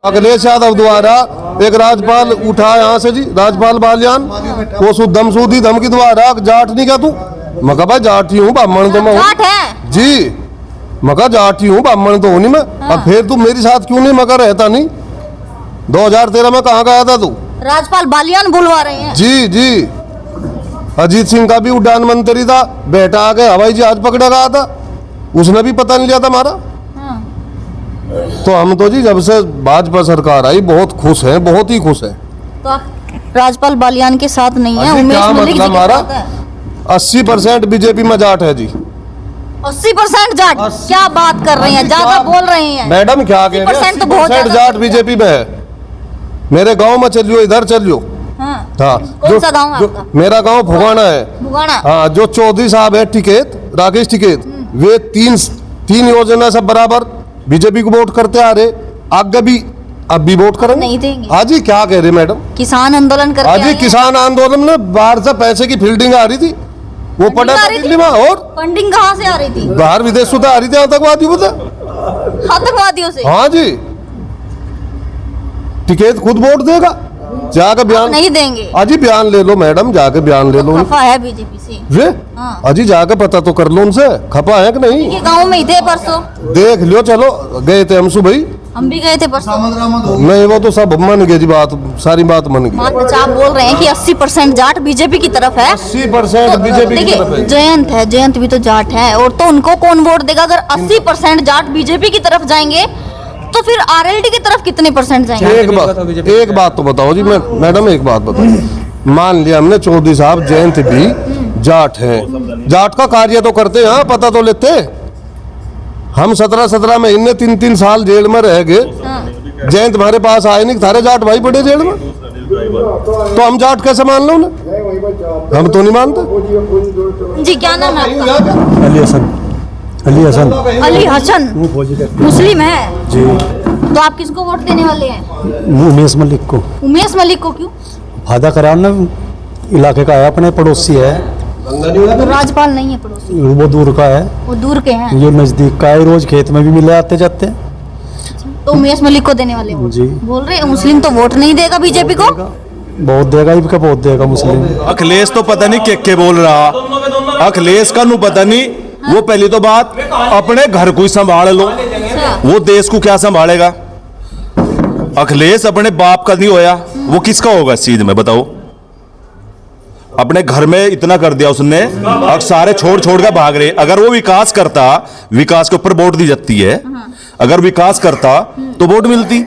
अखिलेश यादव द्वारा एक राज्यपाल उठा यहाँ से जी, राज्यपाल बालियान, वो दमसूदी धमकी द्वारा जाट नहीं क्या तू? मका भाई जाट ही हूँ, ब्राह्मण तो मैं हूँ जी, मका जाट ही हूँ, ब्राह्मण तो हूँ नहीं मैं। अब फिर तू मेरे साथ क्यों नहीं मका रहता नहीं? 2013 में कहाँ गया था तू? राज्यपाल बालियान बुलवा रहे हैं जी जी। अजीत सिंह का भी उड्डयन मंत्री था, बेटा आके हवाई जहाज पकड़ा गया था, उसने भी पता नहीं लिया था हमारा। तो हम तो जी जब से भाजपा सरकार आई बहुत खुश हैं, बहुत ही खुश हैं। तो आप राज्यपाल बालियान के साथ नहीं है? उमेश मलिक जी के साथ है। 80% बीजेपी में जाट है जी। 80% जाट? क्या बात कर रहे हैं, ज्यादा बोल रहे हैं मैडम। क्या कह रहे हैं? 80% जाट बीजेपी में है। मेरे गांव में चलियो, इधर चलियो। हाँ, कौन सा गांव है आपका? मेरा गांव भुगाना है। भुगाना? हाँ, जो चौधरी साहब है टिकैत, राकेश टिकैत, वे तीन योजना सब बराबर बीजेपी को वोट करते आ रहे, आगे भी अब भी वोट करेंगे। नहीं देंगे। हाँ जी, क्या कह रहे मैडम? किसान आंदोलन करके आज किसान आंदोलन में बाहर से पैसे की फील्डिंग आ रही थी, वो पड़ा था दिल्ली में। और फंडिंग कहाँ से आ रही थी? बाहर विदेशों से आ रही थी, आतंकवादियों से। आतंकवादियों से? हाँ जी। टिकैत खुद वोट देगा, जाकर बयान नहीं देंगे। अजी बयान ले लो मैडम, जाके बयान ले लो। खफा है बीजेपी से वे हाँ। अजी जाके पता तो कर लो उनसे, खपा है कि नहीं। ये गांव में ही थे परसों, देख लियो। चलो गए थे हम सुबह ही, हम भी गए थे परसों। नहीं वो तो सब मन गए जी, बात सारी बात मन गई। आप बोल रहे हैं कि 80% जाट बीजेपी की तरफ है। 80% बीजेपी की तरफ है। जयंत है, जयंत भी तो जाट है, और तो उनको कौन वोट देगा? अगर 80% जाट बीजेपी की तरफ जाएंगे तो फिर आरएलडी की तरफ कितने परसेंट जाएंगे? एक बात तो बताओ जी, मैडम एक बात बताओ। मान लिया हमने चौधरी साहब जयंत भी जाट हैं, जाट का कार्य तो करते हैं, पता तो लेते। हम 17 महीने 3 साल जेल में रह गए, जयंत हमारे पास आए नहीं, थारे जाट भाई पड़े जेल में, तो हम जाट कैसे मान लो ना? हम तो नहीं मानते जी। क्या नाम है आपका? अली हसन। अली हसन। अली हसन मुस्लिम है जी। तो आप किसको वोट देने वाले हैं? उमेश मलिक को। उमेश मलिक को? क्यों? फायदा कराना इलाके का है, अपने पड़ोसी है। तो राज्यपाल नहीं है पड़ोसी? वो दूर का है। वो दूर के हैं? ये नजदीक का है, रोज खेत में भी मिले आते जाते। तो उमेश मलिक को देने वाले जी। बोल रहे मुस्लिम तो वोट नहीं देगा बीजेपी को? बहुत देगा, इनका बहुत देगा मुस्लिम। अखिलेश तो पता नहीं के बोल रहा, अखिलेश का नु पता नहीं। वो पहली तो बात अपने घर को ही संभाल लो, वो देश को क्या संभालेगा? अखिलेश अपने बाप का नहीं होया, वो किसका होगा इस चीज में बताओ? अपने घर में इतना कर दिया उसने, अब सारे छोड़ के भाग रहे। अगर वो विकास करता, विकास के ऊपर वोट दी जाती है, अगर विकास करता तो वोट मिलती।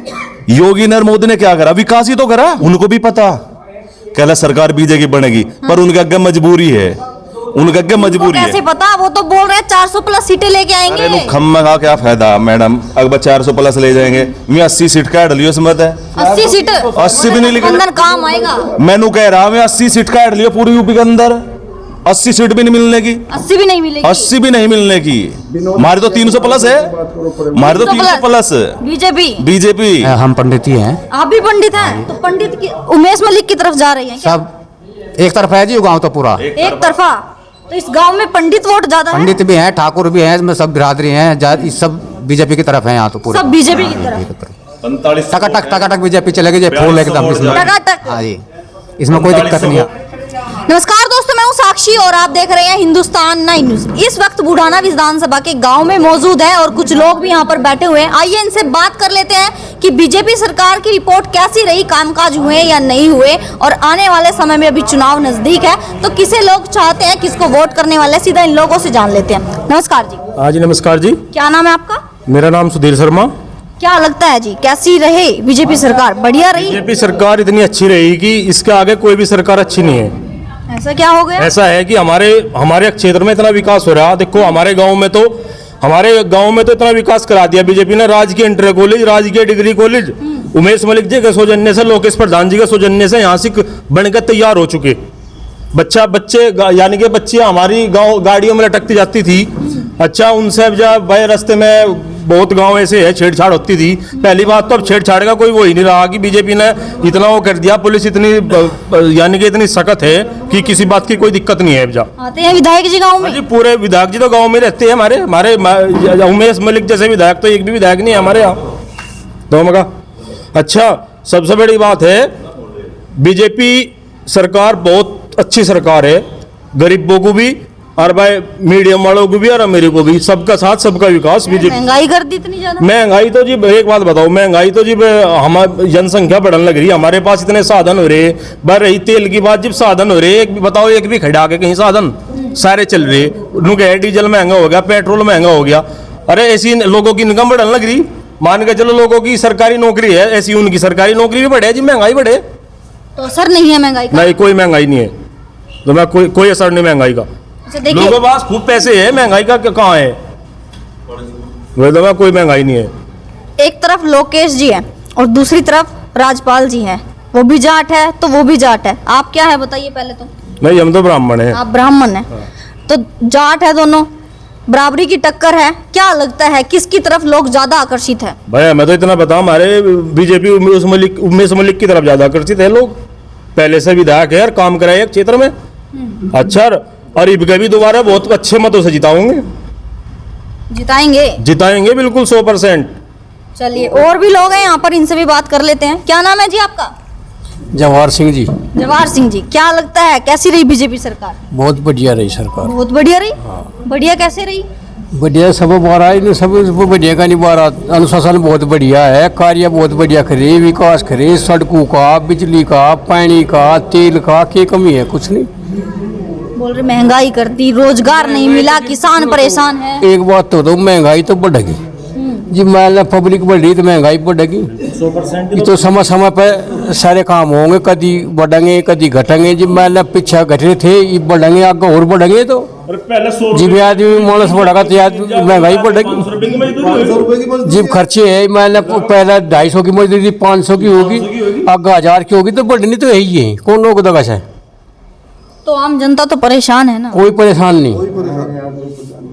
योगी नरेंद्र मोदी ने क्या करा? विकास ही तो करा। उनको भी पता कहला सरकार बीजेपी बनेगी, पर उनके आगे मजबूरी है, उनके आगे मजबूरी है। कैसे पता? वो तो बोल रहे हैं 400+ सीटें लेके आएंगे। अरे खम्मा का क्या फायदा मैडम, अगर 400+ ले जाएंगे, मैं 80 सीट का लियो समझ है। 80 सीट? 80 भी नहीं लिखा, काम आएगा। मैनू कह रहा मैं 80 सीट का लियो पूरी यूपी के अंदर, 80 सीट भी नहीं मिलने की। 80 भी नहीं मिलेगी? 80 भी नहीं मिलने की। हमारे तो 300+ है, हमारे तो 300+ बीजेपी। हम पंडित ही हैं। आप भी पंडित हैं? तो पंडित की उमेश मलिक की तरफ जा रही हैं क्या? सब एक तरफा है जी, गांव तो पूरा एक तरफा। तो इस गांव में पंडित वोट ज्यादा है? पंडित भी हैं, ठाकुर भी हैं, इसमें सब बिरादरी हैं, सब बीजेपी की तरफ हैं यहाँ तो पूरा। सब बीजेपी की तरफ? टकाटक बीजेपी चलेगी जी, फूल एकदम इसमें। टकाटक? हाँ जी, इसमें कोई दिक्कत नहीं है। नमस्कार दोस्तों, मैं हूं साक्षी और आप देख रहे हैं हिंदुस्तान 9 न्यूज। इस वक्त बुढ़ाना विधानसभा के गांव में मौजूद है और कुछ लोग भी यहां पर बैठे हुए हैं। आइए इनसे बात कर लेते हैं कि बीजेपी सरकार की रिपोर्ट कैसी रही, कामकाज हुए या नहीं हुए, और आने वाले समय में अभी चुनाव नजदीक है तो किसे लोग चाहते हैं, किसको वोट करने वाले, सीधा इन लोगों से जान लेते हैं। नमस्कार जी। हाँ जी नमस्कार जी। क्या नाम है आपका? मेरा नाम सुधीर शर्मा। क्या लगता है जी, कैसी रहे बीजेपी सरकार? बढ़िया रही? बीजेपी सरकार इतनी अच्छी रही कि इसके आगे कोई भी सरकार अच्छी नहीं है। ऐसा क्या हो गया? ऐसा है कि हमारे क्षेत्र में इतना विकास हो रहा। देखो हमारे गांव में तो इतना विकास करा दिया बीजेपी ने। राजकीय इंटर कॉलेज, राजकीय डिग्री कॉलेज, उमेश मलिक जी के सौजन्य से, लोकेश प्रधान जी के सौजन्य से यहाँ से बनकर तैयार हो चुके। बच्चे यानी कि बच्चियां हमारी गांव गाड़ियों में लटकती जाती थी। अच्छा, उनसे जब भाई रास्ते में बहुत गांव ऐसे है छेड़छाड़ होती थी। पहली बात तो अब छेड़छाड़ का कोई वो ही नहीं रहा कि बीजेपी ने इतना वो कर दिया। पुलिस इतनी यानी कि इतनी सख्त है कि किसी बात की कोई दिक्कत नहीं है। अब आते हैं विधायक जी गांव में? जी पूरे विधायक जी तो गांव में रहते हैं। हमारे उमेश मलिक जैसे विधायक तो एक भी विधायक नहीं है हमारे यहाँ। अच्छा, सबसे बड़ी बात है बीजेपी सरकार बहुत अच्छी सरकार है, गरीबों को भी और भाई मीडियम वालों को भी और अमीरों को भी, सबका साथ सबका विकास बीजेपी। महंगाई कर दी इतनी ज्यादा। महंगाई तो जी एक बात बताओ, महंगाई तो जी हमारी जनसंख्या बढ़ने लग रही है, हमारे पास इतने साधन हो रहे, बढ़ रही तेल की बात, जब साधन हो रहे, एक भी बताओ, एक भी खड़ा के कहीं साधन सारे चल रहे, उनके डीजल महंगा हो गया, पेट्रोल महंगा हो गया। अरे ऐसी लोगों की इनकम बढ़ने लग रही, मान के चलो लोगों की सरकारी नौकरी है, ऐसी उनकी सरकारी नौकरी भी बढ़े जी, महंगाई बढ़े तो असर नहीं है महंगाई का? नहीं, कोई महंगाई नहीं है, तो मैं कोई असर नहीं महंगाई का। अच्छा देखिए, लोगों के पास खूब पैसे है, महंगाई का कहाँ है, वही तो मैं, कोई महंगाई नहीं है। एक तरफ लोकेश जी है और दूसरी तरफ राजपाल जी है, वो भी जाट है तो वो भी जाट है, आप क्या है बताइए पहले तो? नहीं, हम तो ब्राह्मण हैं। आप ब्राह्मण हैं, तो जाट है, दोनों बराबरी की टक्कर है, क्या लगता है किसकी तरफ लोग ज्यादा आकर्षित है? भाई मैं तो इतना बताऊं, हमारे बीजेपी उमेश मलिक की तरफ ज्यादा आकर्षित है लोग, पहले से विधायक है और काम कराए क्षेत्र में अच्छा, और इबका भी दोबारा बहुत अच्छे मतों से जिताएंगे, जिताएंगे बिल्कुल 100%। चलिए, और भी लोग हैं यहाँ पर, इनसे भी बात कर लेते हैं। क्या नाम है जी आपका? जवाहर सिंह जी। जवाहर सिंह जी, क्या लगता है कैसी रही बीजेपी सरकार? बहुत बढ़िया रही सरकार। बहुत बढ़िया रही। बढ़िया कैसे रही? बढ़िया सब बारह इन सब बढ़िया का नहीं, बारह अनुशासन बहुत बढ़िया है, कार्य बहुत बढ़िया करे, विकास करे, सड़कों का, बिजली का, पानी का, तेल का, क्या कमी है? कुछ नहीं। बोल रहे महंगाई कर दी, रोजगार नहीं मिला, किसान परेशान है। एक बात तो महंगाई तो बढ़ेगी जी, मान पब्लिक बढ़ रही तो महंगाई बढ़ेगी। ये तो समय समय पे सारे काम होंगे, कभी बढ़ेंगे कभी घटेंगे जी, मान पीछे घट रहे थे, ये बढ़ेंगे आगे और बढ़ेंगे, तो जिब आदमी मानस बढ़ेगा तो महंगाई बढ़ेगी। जिब खर्चे है, मान पहले 250 की मजदूरी 500 की होगी, आगे 1000 की होगी, तो बढ़नी तो यही है, कौन रोक देगा सर? तो आम जनता तो परेशान है ना? कोई परेशान नहीं,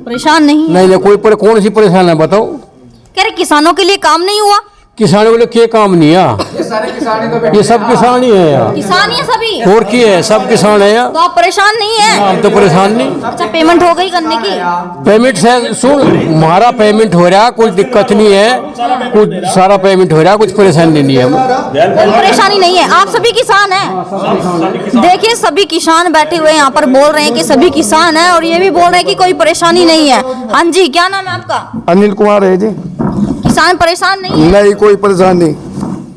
परेशान नहीं है? नहीं कोई कौन सी परेशान है बताओ? कह रहे किसानों के लिए काम नहीं हुआ। किसानों के लिए क्या काम नहीं है? ये सब किसान ही है यार, किसान ही है सभी, और क्या है, सब किसान है यार। तो आप परेशान नहीं है? हम तो परेशान नहीं। अच्छा, पेमेंट हो गई करने की? पेमेंट से सुन, हमारा पेमेंट हो रहा, कुछ दिक्कत नहीं है, कुछ सारा पेमेंट हो रहा, कुछ परेशानी नहीं है, कोई परेशानी नहीं है। आप सभी किसान हैं, देखिए सभी किसान बैठे हुए यहाँ पर बोल रहे हैं कि सभी किसान हैं, और ये भी बोल रहे हैं कि कोई परेशानी नहीं है। हाँ जी, क्या नाम है आपका? अनिल कुमार है जी। किसान परेशान नहीं है? नहीं, कोई परेशान नहीं,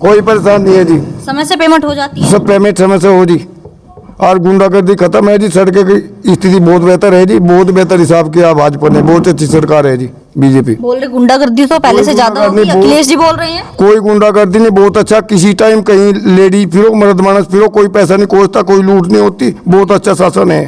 कोई परेशान नहीं है जी। समय से पेमेंट हो जाती है? सब पेमेंट समय से हो जी, और गुंडागर्दी खत्म है जी, सड़कों की स्थिति बहुत बेहतर है जी, बहुत बेहतर हिसाब किया भाजपा ने, बहुत अच्छी सरकार है जी बीजेपी। बोल रहे गुंडागर्दी तो पहले से ज्यादा होगी, अखिलेश जी बोल रहे हैं। कोई गुंडागर्दी नहीं, बहुत अच्छा, किसी टाइम कहीं लेडी फिरो, मर्द मानस फिरो, कोई पैसा नहीं खोजता, कोई लूट नहीं होती, बहुत अच्छा शासन है।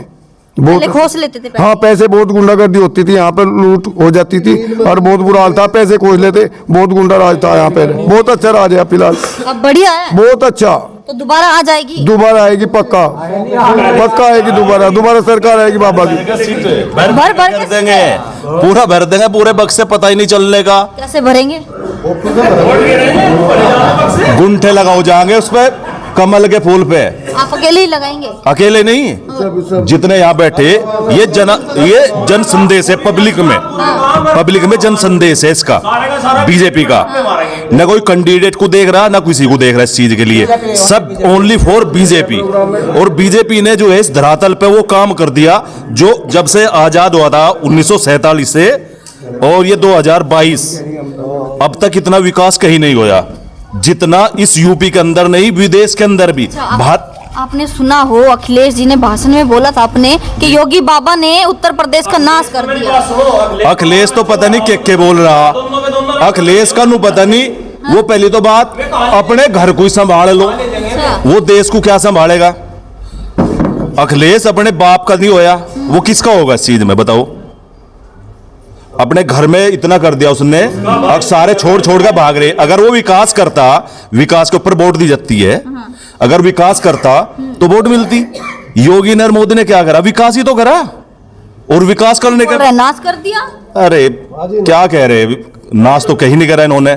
पहले खोज लेते थे पैसे। हाँ, पैसे बहुत गुंडागर्दी होती थी यहाँ पर, लूट हो जाती थी और बहुत बुरा हाल था, पैसे खोज लेते, बहुत गुंडा राज था यहाँ पे। बहुत अच्छा राज है फिलहाल, अब बढ़िया है, बहुत अच्छा। तो दोबारा आ जाएगी? दोबारा आएगी, पक्का पक्का आएगी, दोबारा सरकार आएगी बाबा की। भर कर देंगे, पूरा भर देंगे, पूरे बक्से से पता ही नहीं चलने का। कैसे भरेंगे? गुंठे लगाओ जाएंगे उस पे, कमल के फूल पे। आप अकेले ही लगाएंगे? अकेले नहीं, जितने यहाँ बैठे, ये जन संदेश है पब्लिक में जन संदेश है इसका, बीजेपी का। न कोई कैंडिडेट को देख रहा, ना किसी को देख रहा इस चीज के लिए, सब ओनली फॉर बीजेपी। और बीजेपी ने जो है इस धरातल पे वो काम कर दिया, जो जब से आजाद हुआ था 1947 से, और ये 2022 अब तक इतना विकास कहीं नहीं हुआ जितना इस यूपी के अंदर नहीं, विदेश के अंदर भी। आपने सुना हो, अखिलेश जी ने भाषण में बोला था अपने कि योगी बाबा ने उत्तर प्रदेश का नाश कर दिया। अखिलेश तो पता नहीं क्या बोल रहा, अखिलेश का नु पता नहीं, वो पहली तो बात अपने घर को ही संभाल लो, वो देश को क्या संभालेगा? अखिलेश अपने बाप का नहीं होया, वो किसका होगा इस चीज में बताओ? अपने घर में इतना कर दिया उसने, अब सारे छोड़ के भाग रहे। अगर वो विकास करता, विकास के ऊपर वोट दी जाती है, अगर विकास करता तो वोट मिलती। योगी नरेंद्र मोदी ने क्या करा? विकास ही तो करा, और विकास करने का नाश कर दिया। अरे क्या कह रहे, नाश तो कहीं नहीं करा इन्होंने,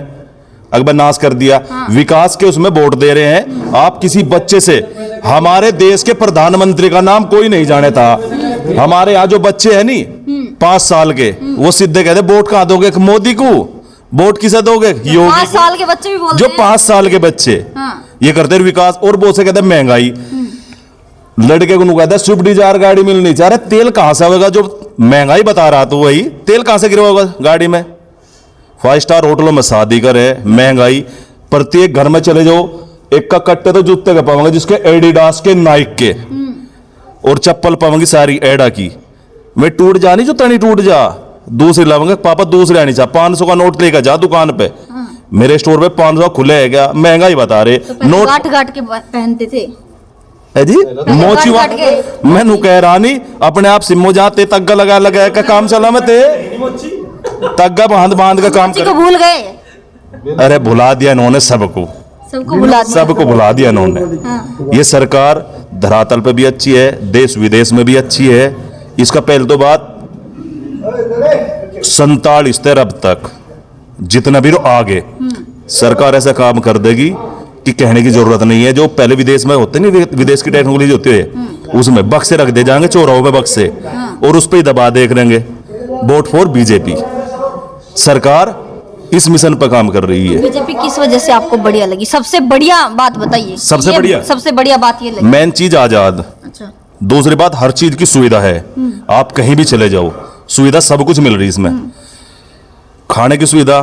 अकबर नाश कर दिया। विकास के उसमें वोट दे रहे हैं आप किसी बच्चे से। हमारे देश के प्रधानमंत्री का नाम कोई नहीं जाने था, हमारे यहाँ जो बच्चे हैं नहीं 5 साल के, वो सीधे कहते वोट कहाँ दोगे? मोदी को। वोट किसे दोगे? योगी 5 को। साल के बच्चे भी बोलते जो हैं 5 साल के बच्चे हाँ। ये करते हैं विकास, और वो से कहते हैं महंगाई। लड़के को कहता है स्विफ्ट डिजायर गाड़ी मिलनी चाह रहे, तेल कहां से आएगा? जो महंगाई बता रहा तो वही तेल कहां से गिरवाएगा गाड़ी में? 5 स्टार होटलों में शादी करे, महंगाई। प्रत्येक घर में चले जाओ, एक का कट्टे तो जूते के पाओगे, जिसके एडिडास के, नाइक के, और चप्पल पाओगे सारी एडा की। मैं टूट जा नहीं जो तनी टूट जा, दूसरी लाओगे। पापा दूसरी आनी चाह, 500 का नोट लेकर जा दुकान पे। मेरे स्टोर पे 500 खुले है क्या? महंगाई बता रहे। तो पहले नोट गांठ गांठ के पहनते थे। है जी, मोची काट के। मैं नु कह रहा नहीं, अपने आप सिमो जाते तग्गा लगा का काम चला मैं ते तग्गा बांध का काम मोची को भूल गए, कर। अरे भुला दिया इन्होंने सबको, सबको भुला दिया। सबको भुला दिया इन्होंने। हाँ। ये सरकार धरातल पे भी अच्छी है, देश विदेश में भी अच्छी है। इसका पहले तो बात 47 से अब तक जितना भी आगे सरकार ऐसा काम कर देगी कि कहने की जरूरत नहीं है। जो पहले विदेश में होते नहीं, विदेश की टेक्नोलॉजी होती है, उसमें बक्से रख दे जाएंगे चौराहों में बक्से, और उस पर ही दबा देख लेंगे वोट फॉर बीजेपी। सरकार इस मिशन पर काम कर रही है। बीजेपी किस वजह से आपको बढ़िया लगी? सबसे बढ़िया बात बताइए। सबसे बढ़िया? सबसे बढ़िया बात ये लगी। मेन चीज आजाद। अच्छा। दूसरी बात, हर चीज की सुविधा है। आप कहीं भी चले जाओ, सुविधा सब कुछ मिल रही है इसमें। खाने की सुविधा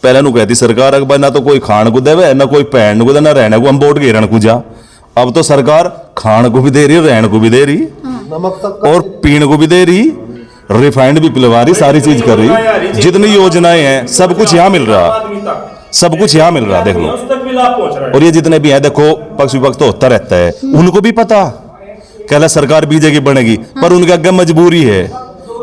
पहले नु कहती सरकार अकबर ना तो कोई खान को देवे, ना कोई पहन को दे, ना रहने को, हम वोट घेरन को जा। अब तो सरकार खान को भी दे रही, रहने को भी दे रही, और पीने को भी दे रही, रिफाइंड भी पिलवा रही, सारी चीज कर रही। जितनी योजनाएं हैं सब कुछ यहाँ मिल रहा, सब कुछ यहाँ मिल रहा, देख लो। और ये जितने भी हैं, देखो पक्ष विपक्ष तो होता रहता है, उनको भी पता कहला सरकार बीजेपी बनेगी, पर उनके आगे मजबूरी है,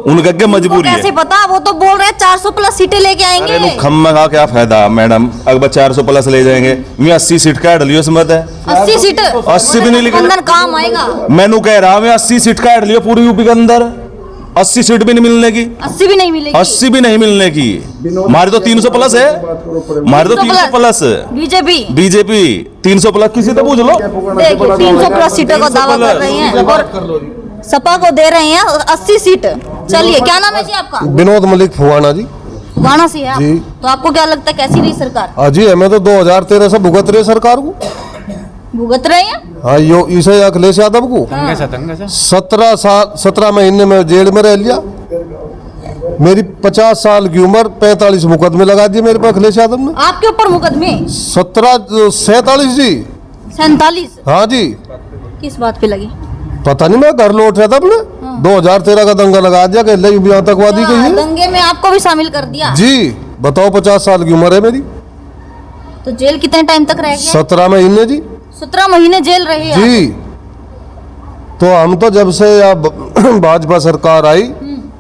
उनके आगे मजबूरी है। कैसे पता? वो तो बोल रहे हैं 400 प्लस सीटें लेके आएंगे। अरे खम्मा का क्या फायदा मैडम, अगर 400 प्लस ले जाएंगे, मैं 80 सीट काट लियो, समझ है 80 सीट 80 भी नहीं लिखा, काम आएगा। मैनू कह रहा मैं 80 सीट काट लियो पूरी यूपी के अंदर, 80 सीट भी नहीं मिलने की, 80 भी नहीं मिलेगी, 80 भी नहीं मिलने की। हमारे तो 300 प्लस है, हमारे तो 300 प्लस। बीजेपी 300 प्लस, किसी तो पूछ लो। देखिए 300 प्लस सीटों का दावा कर रहे हैं, और सपा को दे रहे हैं 80 सीट। चलिए, क्या नाम है जी आपका? विनोद मलिक फुवाना जी। गाना से है आप? जी। तो आपको क्या लगता है कैसी रही सरकार? अजी हमें तो 2013 से भुगत रहे सरकार को। भुगत रहे हैं? हाँ, यो इसे अखिलेश यादव को 17 महीने में जेल में रह लिया। मेरी 50 साल की उम्र, 45 मुकदमे लगा दिए मेरे पर अखिलेश यादव ने। आपके ऊपर मुकदमे? 47 जी। 47? हाँ जी। किस बात पे लगी? पता नहीं, मैं घर लौट रहा था अपने। 2013 का दंगा लगा दिया कि लई भी आतंकवादी कही है। दंगे में आपको भी शामिल कर दिया? जी बताओ, 50 साल की उम्र है मेरी। तो जेल कितने टाइम तक रह गया? 17 महीने जी। 17 महीने जेल रहे आप? जी। तो हम तो जब से भाजपा सरकार आई,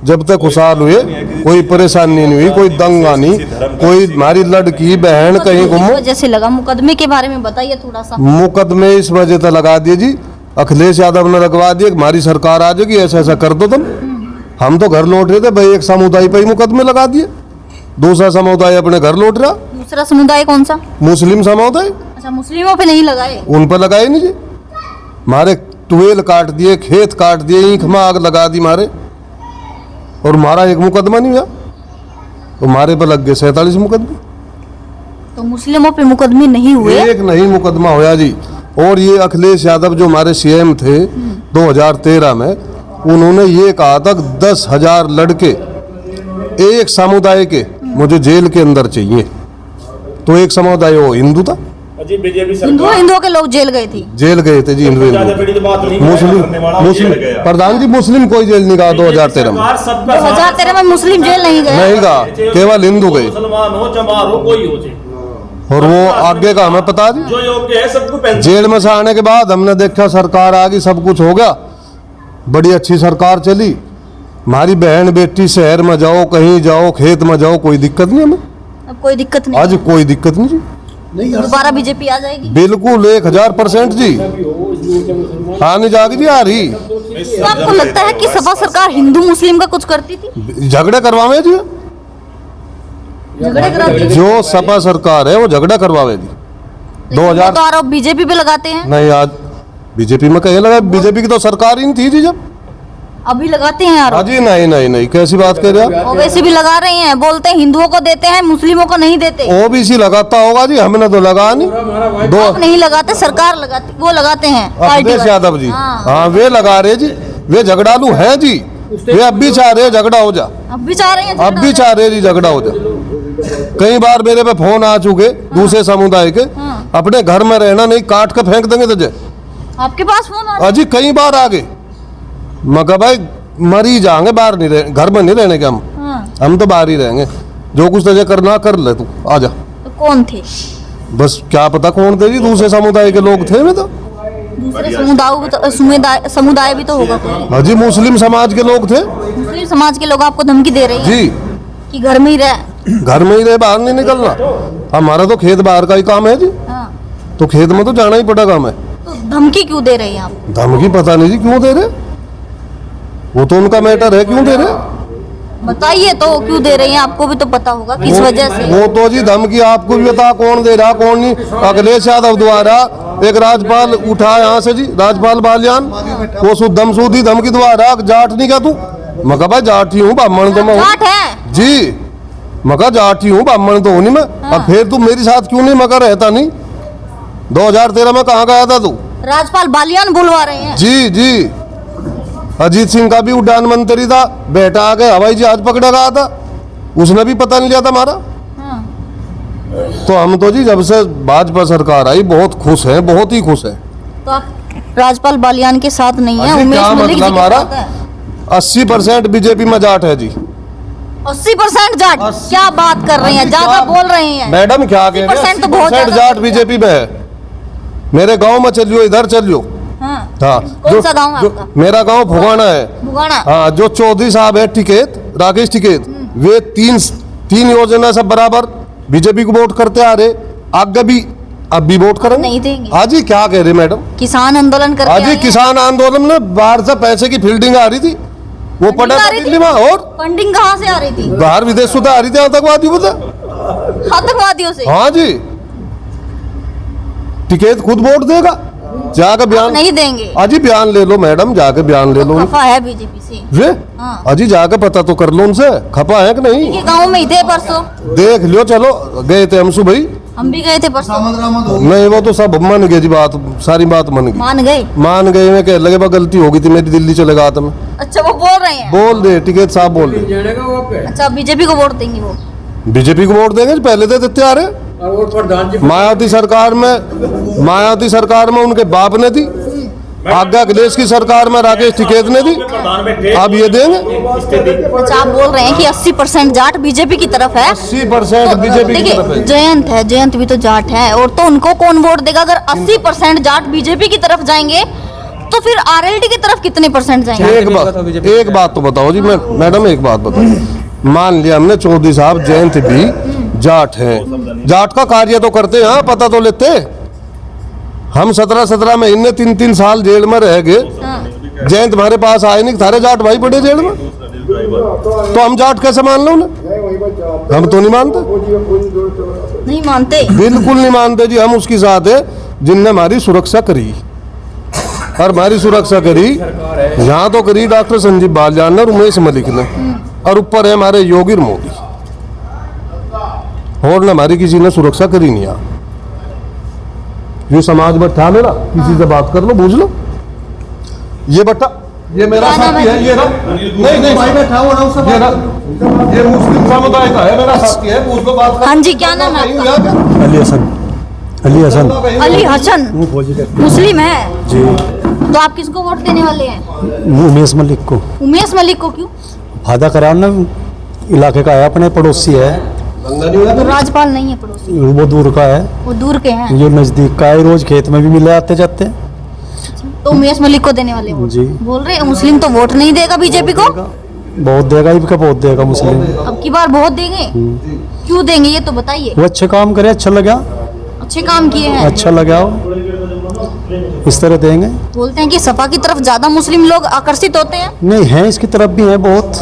जब तक खुशहाल हुए, कोई परेशानी नहीं हुई, कोई दंगा नहीं, कोई हमारी लड़की बहन कहीं घूमो। वजह से लगा, मुकदमे के बारे में बताइए थोड़ा सा। मुकदमे इस वजह से लगा दिए जी, अखिलेश यादव ने लगवा दिया, हमारी सरकार आ जाएगी, ऐसा ऐसा कर दो तुम। हम तो घर लौट रहे थे भाई, एक समुदाय पर ही मुकदमे लगा दिए, दूसरा समुदाय अपने घर लौट रहा। दूसरा समुदाय कौन सा? मुस्लिम समुदाय। अच्छा, मुस्लिमों पे नहीं लगाए? उन पर लगाए नहीं जी। हमारे ट्यूबवेल काट दिए, खेत काट दिए, ईंख में आग लगा दी मारे, और हमारा एक मुकदमा नहीं हुआ, तो हमारे पर लग गए 47 मुकदमे। तो मुस्लिमों पे मुकदमे नहीं हुए? एक नहीं मुकदमा होया जी। और ये अखिलेश यादव जो हमारे सीएम थे 2013 में, उन्होंने ये कहा था 10,000 लड़के एक समुदाय के मुझे जेल के अंदर चाहिए। तो एक समुदाय वो हिंदू था, हिंदुओं के लोग जेल गए थे? जेल गए थे जी हिंदू। मुस्लिम प्रधान जी, मुस्लिम कोई जेल नहीं गया 2013 में। 2013 में मुस्लिम जेल नहीं गए? नहीं गया, केवल हिंदू गए। और वो आगे का हमें पता नहीं। जो योग्य है सबको जेल में से आने के बाद हमने देखा सरकार आ गई, सब कुछ हो गया, बड़ी अच्छी सरकार चली। हमारी बहन बेटी शहर में जाओ, कहीं जाओ, खेत में जाओ, कोई दिक्कत नहीं हमें। अब कोई दिक्कत नहीं? आज कोई दिक्कत नहीं जी। दोबारा बीजेपी आ जाएगी? बिल्कुल 1000% जी, आने जाएगी जी, आ रही। तो आपको लगता है कि सपा सरकार हिंदू मुस्लिम का कुछ करती थी? झगड़े करवावे जी, झगड़े कराती थी? जो सपा सरकार है वो झगड़ा करवावेगी। 2000 तो आरोप बीजेपी पे लगाते हैं? नहीं, आज बीजेपी में कहीं लगा, बीजेपी की तो सरकार ही नहीं थी जी जब। अभी लगाते हैं आरोप? अजी नहीं नहीं नहीं, कैसी बात कर रहे हैं? ओवैसी भी लगा रहे हैं, बोलते हैं हिंदुओं को देते हैं मुस्लिमों को नहीं देते। ओबीसी लगाता होगा जी, हमने तो लगा नहीं। दो आप नहीं लगाते, सरकार लगाती, वो लगाते हैं पार्टी अखिलेश वाले। यादव जी, हाँ। हाँ वे लगा रहे जी, वे झगड़ालू हैं जी, वे अब भी चाह रहे हैं झगड़ा हो जा, अब भी चाह रहे हैं अब भी चाह रहे हैं जी झगड़ा हो जा। कई बार मेरे पे फोन आ चुके दूसरे समुदाय के, अपने घर में रहना नहीं, काट के फेंक देंगे तुझे। आपके पास फोन आ रहा है? अजी कई बार आ गए, मगर भाई मरी जाएंगे, बाहर नहीं रहे, घर में नहीं रहने के हम तो बाहर ही रहेंगे, जो कुछ तुझे करना कर ले, तू आ जा। तो कौन थे? बस क्या पता कौन थे जी, दूसरे समुदाय के लोग थे। मैं तो दूसरे समुदाय भी तो होगा कोई। अजी मुस्लिम समाज के लोग थे मुस्लिम समाज के लोग आपको धमकी दे रहे हैं जी, कि घर में ही रह। घर में ही रहे, बाहर नहीं निकलना। हमारा तो खेत बाहर का ही काम है जी, हाँ। तो खेत में तो जाना ही पड़ेगा हमें। तो धमकी क्यों दे रहे हैं आप? धमकी पता नहीं जी क्यों दे रहे, वो तो उनका मैटर है, क्यों दे रहे। बताइए तो क्यों दे रहे हैं, आपको भी तो पता होगा किस वजह से। वो तो जी धमकी आपको भी बता कौन दे रहा कौन नहीं। अखिलेश यादव द्वारा एक राज्यपाल उठा यहाँ से जी, राज्यपाल बालियान, वो शुद्धम सूदी धमकी द्वारा, जाट नहीं क्या तू? मगर भाई जाट ही हूँ, ब्राह्मण तो मैं हूँ जाट है जी, मगर जाट ही हूँ, ब्राह्मण तो हूँ नहीं मैं। अब फिर तू मेरे साथ क्यों नहीं मगर रहता नहीं? 2013 में कहाँ गया था तू? राज्यपाल बालियान बुलवा रहे हैं। जी जी, अजीत सिंह का भी उड्डयन मंत्री था, बेटा आके हवाई जहाज पकड़ा गया था, उसने भी पता नहीं लिया था हमारा। हाँ। तो हम तो जी जब से भाजपा सरकार आई बहुत खुश हैं, बहुत ही खुश हैं। तो आप राज्यपाल बालियान के साथ नहीं है, अजी, उमेश क्या मलिक जी मतलब के हमारा? साथ है। 80% बीजेपी में जाट है जी। 80% जाट? क्या बात कर रहे हैं, ज्यादा बोल रहे हैं। मैडम क्या कह रहे हैं? 80% तो बहुत 80% ज्यादा जाट बीजेपी में है। मेरे गांव में चलियो, इधर चलियो। हाँ। हाँ, कौन सा गांव है आपका? मेरा गांव भुगाना है। भुगाना। हाँ, जो चौधरी साहब है टिकैत, राकेश टिकैत, वे तीन योजना सब बराबर बीजेपी को वोट करते आ रहे, आगे भी अब भी वोट करेंगे। नहीं देंगे। आज ही क्या कह रहे मैडम? किसान आंदोलन करके आज आए ही हैं। किसान आंदोलन में बाहर से पैसे की फील्डिंग आ रही थी, वो पड़ा आ था रही थी? दिल्ली में, और फंडिंग कहाँ से आ रही थी? बाहर विदेश से आ रही थी आतंकवादी बता। आतंकवादियों से? हाँ जी, टिकैत खुद वोट देगा, जाकर बयान नहीं देंगे। अजी बयान ले लो मैडम, जाके बयान ले लो। खफा है बीजेपी से। वे हाँ। अजी जाके पता तो कर लो उनसे, खपा है कि नहीं। ये गांव में ही थे परसों, देख लियो, चलो गए थे हम सुबह ही। हम भी गए थे परसों। नहीं वो तो सब मन गए जी, बात सारी बात मन गई, मान गए? मैं कह लगे बा गलती हो गई थी मेरी, दिल्ली चले गया था मैं। अच्छा, वो बोल रहे हैं? बोल दे टिकैत साहब बोल दे। अच्छा, बीजेपी को वोट देंगे वो? बीजेपी को वोट देंगे, पहले तो देते आ रहे। मायावती सरकार में उनके बाप ने दी, आगे अखिलेश की सरकार में राकेश टिकैत ने दी, अब ये देंगे। अच्छा, आप बोल रहे हैं कि 80% जाट बीजेपी की तरफ है? 80% बीजेपी की तरफ देखिए, है। जयंत है, जयंत भी तो जाट है, और तो उनको कौन वोट देगा? अगर 80% जाट बीजेपी की तरफ जाएंगे तो फिर आरएलडी की तरफ कितने परसेंट जाएंगे? एक बात तो बताओ जी, मैडम एक बात बताओ, मान लिया हमने चौधरी साहब जयंत भी जाट हैं, जाट का कार्य तो करते हैं, हाँ, पता तो लेते। हम 17 महीने 3 साल जेल में रह गए, जयंत हमारे पास आए नहीं, थारे जाट भाई बड़े जेल में, तो हम जाट कैसे मान लो उन्हें? हम तो नहीं मानते, नहीं मानते? बिल्कुल नहीं मानते जी। हम उसके साथ है जिनने हमारी सुरक्षा करी, और हमारी सुरक्षा करी यहाँ तो करी डॉक्टर संजीव बालियान ने, उमेश मलिक ने, और ऊपर है हमारे योगी मोदी, और न हमारी किसी ने सुरक्षा करी नहीं। यहाँ जो समाज बैठा मेरा, किसी से बात कर लो, पूछ लो। ये बट्टा, ये मेरा साथी है, ये ना, नहीं भाई बैठा हुआ ना, उससे ये मुस्लिम समुदाय का है, मेरा साथी है, पूछ लो, बात कर। हाँ जी, क्या नाम है आपका? अली हसन। अली हसन। अली हसन मुस्लिम है जी। तो आप किसको वोट देने वाले हैं? उमेश मलिक को। उमेश मलिक को क्यों? फायदा करा ना, इलाके का है, अपने पड़ोसी है, तो राज्यपाल नहीं है पड़ोसी, वो दूर का है, वो दूर के हैं। ये नजदीक का है, रोज खेत में भी मिले आते जाते। तो उमेश मलिक को देने वाले वोट? जी। बोल रहे हैं मुस्लिम तो वोट नहीं देगा बीजेपी को? बहुत देगा, इनका बहुत देगा मुस्लिम। अब की बार बहुत देंगे? क्यों देंगे ये तो बताइए। वो अच्छे काम करे, अच्छा लगा, अच्छे काम किए हैं, अच्छा लगा, इस तरह देंगे। बोलते हैं कि सपा की तरफ ज्यादा मुस्लिम लोग आकर्षित होते हैं। नहीं है, इसकी तरफ भी है बहुत,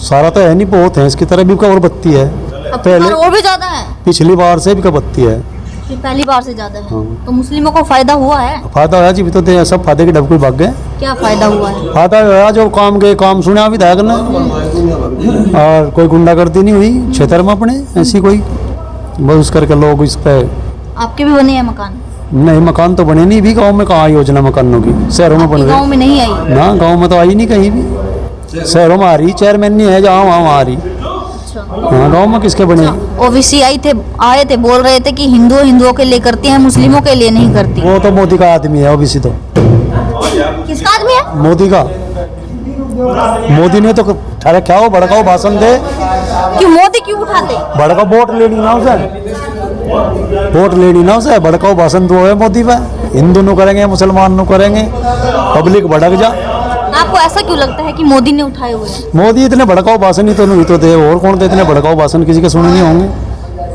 सारा तो है नहीं, बहुत है इसकी तरफ भी, का और बत्ती है। अब की बार और भी ज्यादा है, पिछली बार से भी का बत्ती है, फिर पहली बार से ज्यादा है। तो मुस्लिमों को फायदा हुआ है? फायदा है जी, भी तो दे सब फायदे के डबकुल भाग गए। क्या फायदा हुआ है? आता है जो काम के काम सुने अभी तक ना, और कोई गुंडागर्दी नहीं हुई क्षेत्र में अपने, ऐसी कोई बस करके लोग इस पे। आपके भी बने हैं मकान? नहीं, मकान तो बने नहीं भी, गांव में कहाँ योजना मकानों की, शहरों में बन गांव रहे में नहीं आई? ना, गांव में तो आई नहीं कहीं भी, शहरों में आ रही, चेयरमैन नहीं है जहाँ वहाँ आ रही। हाँ, गाँव में किसके बने? ओबीसी आए थे बोल रहे थे कि हिंदुओं के लिए करती है, मुस्लिमों के लिए नहीं करती। वो तो मोदी का आदमी है ओबीसी तो। किसका आदमी है? मोदी का। मोदी ने तो ठहरा क्या हो, भड़काओ भाषण दे। क्यों मोदी क्यों उठाते? भड़काओ, वोट लेनी ना उसे, वोट लेनी ना उसे, भड़काओ भाषण तो है मोदी पे। हिंदू नु करेंगे, मुसलमान नु करेंगे, पब्लिक भड़क जा। आपको ऐसा क्यों लगता है कि मोदी ने उठाए हुए हैं? मोदी इतने भड़काओ भाषण ही तो नहीं तो दे, और कौन दे इतने भड़काओ भाषण, किसी के सुने नहीं होंगे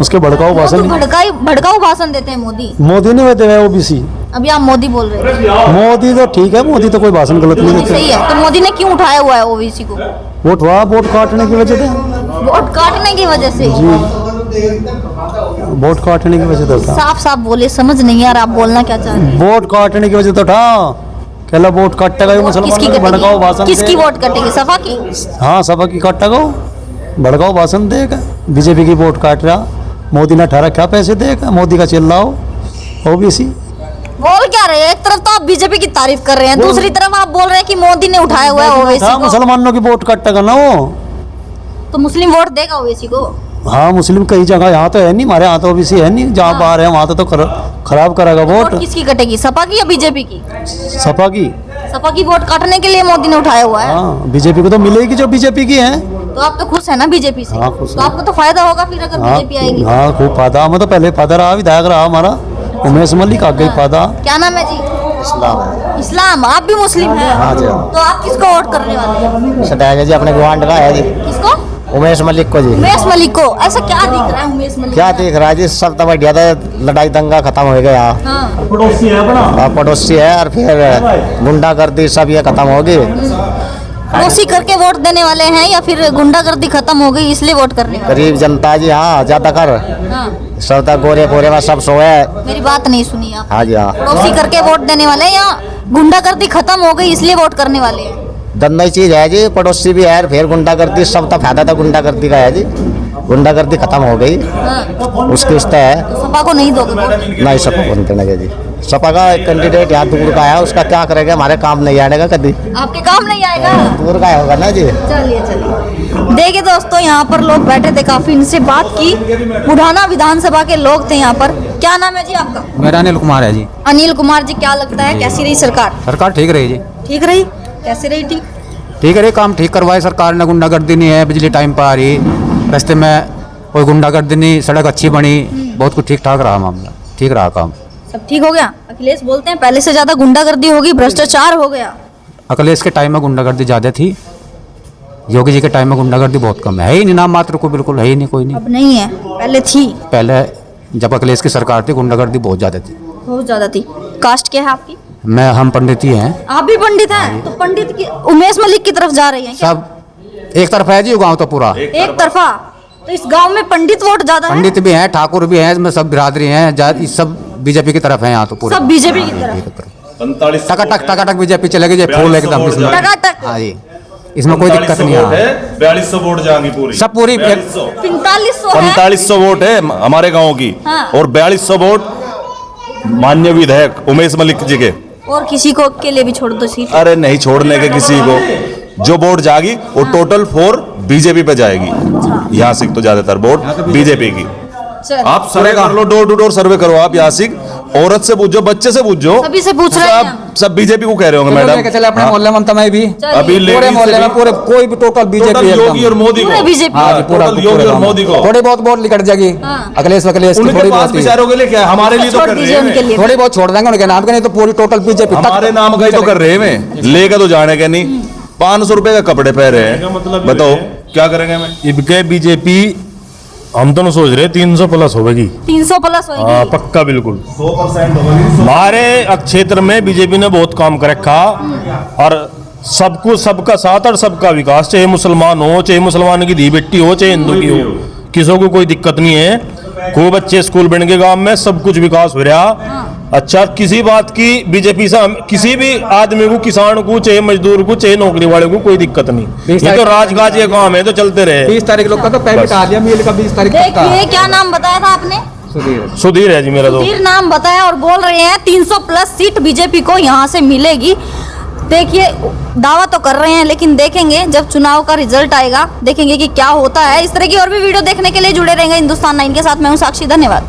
उसके भड़काओ भाषण। भड़काऊ भाषण देते हैं मोदी। मोदी नहीं देते हैं ओबीसी। अभी आप मोदी बोल रहे थे। मोदी तो ठीक है, मोदी तो कोई भाषण गलत नहीं देते। सही है, तो मोदी ने क्यों उठाया हुआ है ओबीसी को? वोट हुआ, वोट काटने की वजह से। वोट काटने की वजह से? वोट काटने की वजह से। साफ साफ बोले, समझ नहीं आ रहा आप बोलना क्या चाह रहे हैं। वोट काटने की वजह तो उठा, कहला वोट काटेगा मुसलमान, भड़काओ भाषण। किसकी वोट कटेगी? सपा की? हाँ, सपा की काटेगा, भड़काओ भाषण देगा, बीजेपी की वोट काट रहा। मोदी ने ठहरा क्या पैसे देगा, मोदी का चिल्लाओ ओबीसी। बोल क्या रहे हैं? एक तरफ तो आप बीजेपी की तारीफ कर रहे हैं, दूसरी तरफ आप बोल रहे हैं कि मोदी ने उठाया हुआ है ओवैसी को। मुसलमानों की वोट काटेगा ना वो, तो मुस्लिम वोट देगा ओवैसी को? हाँ, मुस्लिम कई जगह, यहाँ तो है नहीं, हमारे यहाँ तो ओबीसी है नहीं, जहाँ बाहर है वहाँ तो खराब करेगा वोट। किसकी कटेगी, सपा की या बीजेपी की? सपा की। सपा की वोट काटने के लिए मोदी ने उठाया हुआ है। हाँ, बीजेपी को तो मिलेगी जो बीजेपी की है। तो आप तो खुश है ना बीजेपी से? हाँ, खुश तो आपको तो फायदा होगा फिर अगर बीजेपी आएगी। हाँ, खूब फायदा, हमें तो पहले फायदा रहा, विधायक रहा हमारा उमेश मलिक, आगे फायदा। क्या नाम है जी? इस्लाम। इस्लाम। आप भी मुस्लिम हैं? हाँ जी। तो आप किसको वोट करने वाले हैं? सटाएगा जी, अपने गुआंड का है जी। किसको? उमेश मलिक को जी। उमेश मलिक को? ऐसा क्या दिख रहा है उमेश मलिक? क्या दिख रहा है जी, सब तो बढ़िया था, लड़ाई दंगा खत्म हो गया। हाँ। पड़ोसी है अपना, पड़ोसी है, और फिर गुंडागर्दी सब ये खत्म होगी। पड़ोसी करके वोट देने वाले हैं या फिर गुंडागर्दी खत्म हो गई इसलिए वोट करने वाले? गरीब जनता जी, हाँ, ज्यादा कर हाँ। सब तक गोरे गोरे में सब सोए। मेरी बात नहीं सुनी आप। हाँ जी, हाँ। पड़ोसी करके वोट देने वाले हैं या गुंडागर्दी खत्म हो गई इसलिए वोट करने वाले हैं? दोनों ही चीज है जी, पड़ोसी भी है, फिर गुंडागर्दी, सब तो फायदा था गुंडागर्दी का है जी। गुंडागर्दी खत्म हो गई, हाँ। उसकी उस है। तो सपा को नहीं दोगे वोट? नहीं, सपा को नहीं देना जी। सपा का एक कैंडिडेट यहाँ दूर का है, उसका क्या करेगा, हमारे काम नहीं आएगा कभी। आपके काम नहीं आएगा? दूर का होगा ना जी। चलिए चलिए। देखिए दोस्तों, यहाँ पर लोग बैठे थे, काफी इनसे बात की। बुढ़ाना विधानसभा के लोग थे यहाँ पर। क्या नाम है जी आपका? मेरा अनिल कुमार है जी। अनिल कुमार जी, क्या लगता है कैसी रही सरकार? सरकार ठीक रही जी। ठीक रही? कैसे रही ठीक? ठीक रही, काम ठीक करवाए सरकार ने, गुंडागर्दी नहीं है, बिजली टाइम पर आ रही, रास्ते में कोई गुंडागर्दी नहीं, सड़क अच्छी बनी, बहुत कुछ ठीक ठाक रहा मामला, ठीक रहा काम। सब ठीक हो गया? अखिलेश बोलते हैं पहले से ज्यादा गुंडागर्दी होगी, भ्रष्टाचार हो गया। अखिलेश के टाइम में गुंडागर्दी ज़्यादा थी, योगी जी के टाइम में गुंडागर्दी बहुत कम है ही नहीं, नाम मात्र को बिल्कुल है ही नहीं, कोई नहीं। अब नहीं है, पहले थी। पहले जब अखिलेश की सरकार थी गुंडागर्दी बहुत ज़्यादा थी। बहुत ज्यादा थी। कास्ट क्या है आपकी? हम पंडित ही हैं। आप भी पंडित हैं? तो पंडित की उमेश मलिक की तरफ जा रही हैं क्या? सब एक तरफ है जी, गांव तो पूरा एक तरफा। तो इस गांव में पंडित वोट ज्यादा है? पंडित भी हैं, ठाकुर भी हैं, इसमें सब बिरादरी हैं, सब बीजेपी की तरफ है यहाँ तो पूरा। सब बीजेपी की तरफ? टकाटक बीजेपी चलेगी जी, फूल एकदम इसमें। टकाटक? हाँ जी, इसमें कोई दिक्कत नहीं है। 4200 वोट जाएंगी पूरी, सब पूरी 4500 वोट है हमारे गांव की। हाँ। और 4200 वोट मान्य विधायक उमेश मलिक जी के। और किसी को के लिए भी छोड़ दो सीट? अरे नहीं छोड़ने के किसी को, जो वोट जाएगी वो टोटल 4 बीजेपी पे जाएगी। यहाँ से तो ज्यादातर वोट बीजेपी की। आप सर्वे कर लो, डोर टू डोर सर्वे करो आप। यहाँ से औरत से पूछो, बच्चे से पूछो, सभी से पूछ रहे हैं। सब बीजेपी को कह रहे होंगे मैडम। चले अपने मोहल्ले में तमाई भी, अभी पूरे मोहल्ले में पूरे कोई भी टोटल बीजेपी, योगी और मोदी पूरे को, बीजेपी। हाँ जी, पूरा योगी और मोदी को। थोड़ी बहुत वोट निकट जाएगी अखिलेश वखिलेश की, उनके थोड़ी पास बहुत ही। बेचारों के लिए क्या, हमारे लिए तो छोड़ कर दीजिए रहे उनके हैं, लिए। थोड़ी बहुत छोड़ देंगे उनके नाम के, नहीं तो पूरी टोटल बीजेपी हमारे नाम का ही तो कर रहे हैं, लेकर तो जाने के नहीं। 500 रुपए का कपड़े पहन रहे हैं, बताओ क्या करेंगे। मैं इनके बीजेपी हम तो नहीं सोच रहे 300 प्लस होगी। 300 प्लस होगी? हाँ पक्का बिल्कुल 100% हमारे क्षेत्र में बीजेपी ने बहुत काम कर रखा, और सबको सबका साथ और सबका विकास, चाहे मुसलमान हो, चाहे मुसलमान की धी बेटी हो, चाहे हिंदू की हो, किसी को कोई दिक्कत नहीं है। खूब अच्छे स्कूल बन गए गांव में, सब कुछ विकास हो रहा। अच्छा किसी बात की बीजेपी से किसी भी आदमी को, किसान को, चाहे मजदूर को, चाहे नौकरी वाले को कोई दिक्कत नहीं। ये तो राजकाज ये काम है तो चलते रहे। 20 तारीख लोग का तो पेमेंट आ दिया मिल का 20 तारीख तक का। देखिए क्या नाम बताया था आपने? सुधीर है जी मेरा तो। सुधीर नाम बताया और बोल रहे हैं 300 प्लस सीट बीजेपी को यहाँ से मिलेगी। देखिए दावा तो कर रहे हैं, लेकिन देखेंगे जब चुनाव का रिजल्ट आएगा, देखेंगे कि क्या होता है। इस तरह की और भी वीडियो देखने के लिए जुड़े रहेंगे हिंदुस्तान 9 के साथ। मैं हूँ साक्षी, धन्यवाद।